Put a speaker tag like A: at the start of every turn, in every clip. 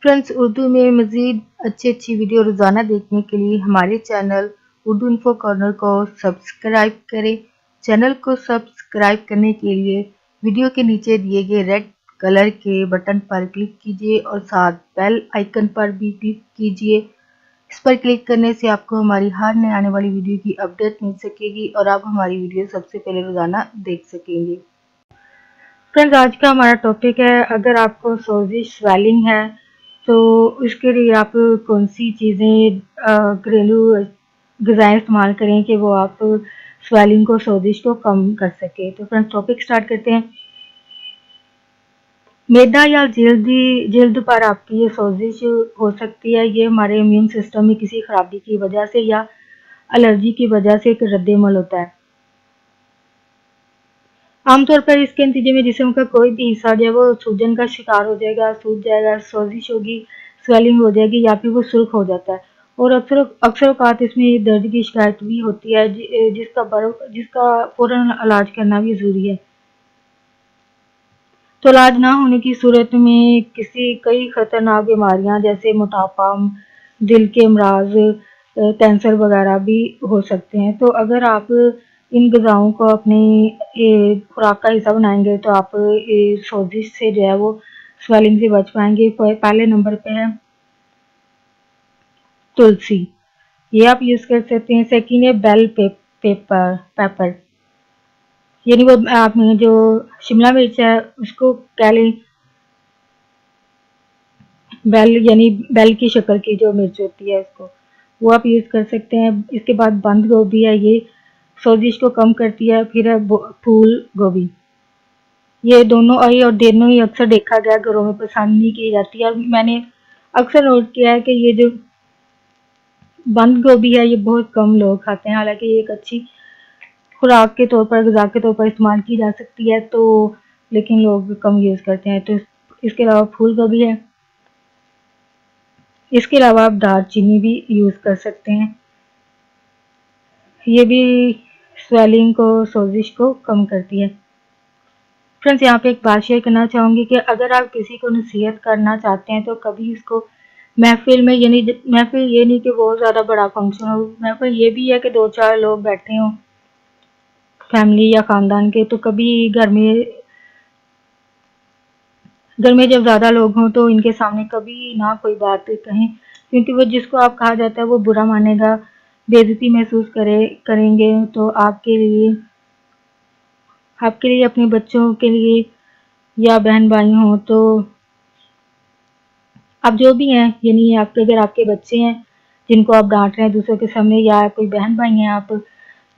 A: Friends, Urdu में मज़ीद अच्छी वीडियो रोज़ाना देखने के लिए हमारे चैनल उर्दू इन्फो कॉर्नर को सब्सक्राइब करें। चैनल को सब्सक्राइब करने के लिए वीडियो के नीचे दिए गए रेड कलर के बटन पर क्लिक कीजिए और साथ बेल आइकन पर भी क्लिक कीजिए। इस पर क्लिक करने से आपको हमारी हर नए आने वाली वीडियो की अपडेट मिल सकेगी और आप हमारी वीडियो सबसे पहले रोज़ाना देख सकेंगे। फ्रेंड्स, आज का हमारा टॉपिक है, अगर आपको सोजिश स्वेलिंग है तो उसके लिए आप कौन सी चीज़ें घरेलू ग़िज़ाएँ इस्तेमाल करें कि वो आप स्वेलिंग को, सोजिश को कम कर सके। तो फ्रेंड्स, टॉपिक स्टार्ट करते हैं। मैदा या जल्द पर आपकी ये सोजिश हो सकती है। ये हमारे इम्यून सिस्टम में किसी खराबी की वजह से या एलर्जी की वजह से एक रद्द-ए-अमल होता है। आमतौर पर इसके नतीजे में जिस्म का कोई भी हिस्सा जो है वो सूजन का शिकार हो जाएगा, सूज जाएगा, सोजिश होगी, स्वेलिंग हो जाएगी या फिर वो सुर्ख हो जाता है। और अक्सर औकात इसमें दर्द की शिकायत भी होती है, जिसका फ़ौरन इलाज करना भी ज़रूरी है। तो इलाज ना होने की सूरत में कई खतरनाक बीमारियां जैसे मोटापा, दिल के अमराज, कैंसर वगैरह भी हो सकते हैं। तो अगर आप इन ग़िज़ाओं को अपनी खुराक का हिस्सा बनाएंगे तो आप सोजिश से जो है वो स्वेलिंग से बच पाएंगे। पहले नंबर पे है तुलसी, ये आप यूज़ कर सकते हैं। सेकंड है बेल पेपर, यानी वो आपने जो शिमला मिर्च है उसको कह लें, यानी बेल की शक्ल की जो मिर्च होती है उसको, वो आप यूज़ कर सकते हैं। इसके बाद बंद गोभी है, ये सोजिश को कम करती है। फिर है फूल गोभी, ये दोनों ही अक्सर देखा गया घरों में पसंद नहीं की जाती है। मैंने अक्सर नोट किया है कि ये जो बंद गोभी है ये बहुत कम लोग खाते हैं, हालांकि ये एक अच्छी खुराक के तौर पर, ग़िज़ा के तौर पर इस्तेमाल की जा सकती है, तो लेकिन लोग कम यूज़ करते हैं। तो इसके अलावा फूल गोभी है। इसके अलावा आप दालचीनी भी यूज़ कर सकते हैं, ये भी स्वेलिंग को, सोजिश को कम करती है। फ्रेंड्स, यहाँ पे एक बात शेयर करना चाहूँगी कि अगर आप किसी को नसीहत करना चाहते हैं तो कभी इसको महफिल में, यानी महफिल ये नहीं कि बहुत ज़्यादा बड़ा फंक्शन हो, महफिल ये भी है कि 2-4 लोग बैठे हों फैमिली या ख़ानदान के, तो कभी घर में जब ज़्यादा लोग हों तो इनके सामने कभी ना कोई बात कहें, क्योंकि वो जिसको आप कहा जाता है वो बुरा मानेगा, बेइज्जती महसूस करेंगे। तो आपके लिए अपने बच्चों के लिए या बहन भाई हों, तो आप जो भी हैं, यानी अगर आपके बच्चे हैं जिनको आप डांट रहे हैं दूसरों के सामने, या कोई बहन भाई हैं आप,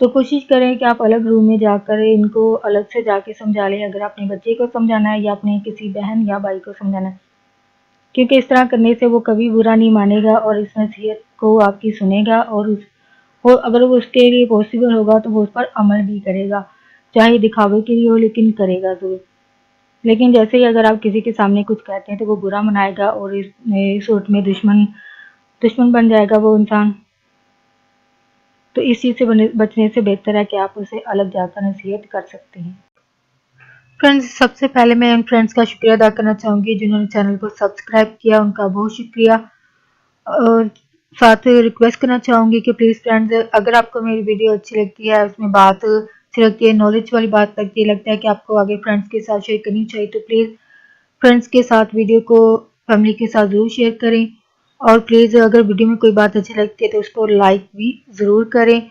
A: तो कोशिश करें कि आप अलग रूम में जाकर इनको अलग से जाके समझा लें, अगर अपने बच्चे को समझाना है या अपने किसी बहन या भाई को समझाना है, क्योंकि इस तरह करने से वो कभी बुरा नहीं मानेगा और इस नसीहत को आपकी सुनेगा और अगर वो उसके लिए पॉसिबल होगा तो वो उस पर अमल भी करेगा, चाहे दिखावे के लिए हो, लेकिन करेगा ज़रूर। लेकिन जैसे ही अगर आप किसी के सामने कुछ कहते हैं तो वो बुरा मनाएगा और इस सूरत में दुश्मन बन जाएगा वो इंसान। तो इस चीज़ से बचने से बेहतर है कि आप उसे अलग जाकर नसीहत कर सकते हैं। फ्रेंड्स, सबसे पहले मैं उन फ्रेंड्स का शुक्रिया अदा करना चाहूँगी जिन्होंने चैनल को सब्सक्राइब किया, उनका बहुत शुक्रिया। और साथ रिक्वेस्ट करना चाहूँगी कि प्लीज़ फ्रेंड्स, अगर आपको मेरी वीडियो अच्छी लगती है, उसमें बात अच्छी लगती है, नॉलेज वाली बात लगती है, लगता है कि आपको आगे फ्रेंड्स के साथ शेयर करनी चाहिए, तो प्लीज़ फ्रेंड्स के साथ वीडियो को फैमिली के साथ ज़रूर शेयर करें। और प्लीज़ अगर वीडियो में कोई बात अच्छी लगती है तो उसको लाइक भी ज़रूर करें।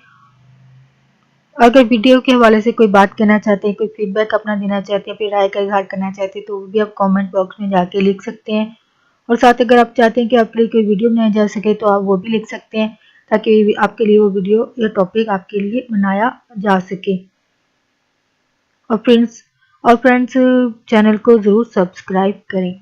A: अगर वीडियो के हवाले से कोई बात कहना चाहते हैं, कोई फीडबैक अपना देना चाहते हैं, फिर राय का इजहार करना चाहते हैं, तो वो भी आप कमेंट बॉक्स में जाके लिख सकते हैं। और साथ अगर आप चाहते हैं कि आपके लिए कोई वीडियो बनाया जा सके तो आप वो भी लिख सकते हैं, ताकि आपके लिए वो वीडियो या टॉपिक आपके लिए बनाया जा सके। और फ्रेंड्स, चैनल को ज़रूर सब्सक्राइब करें।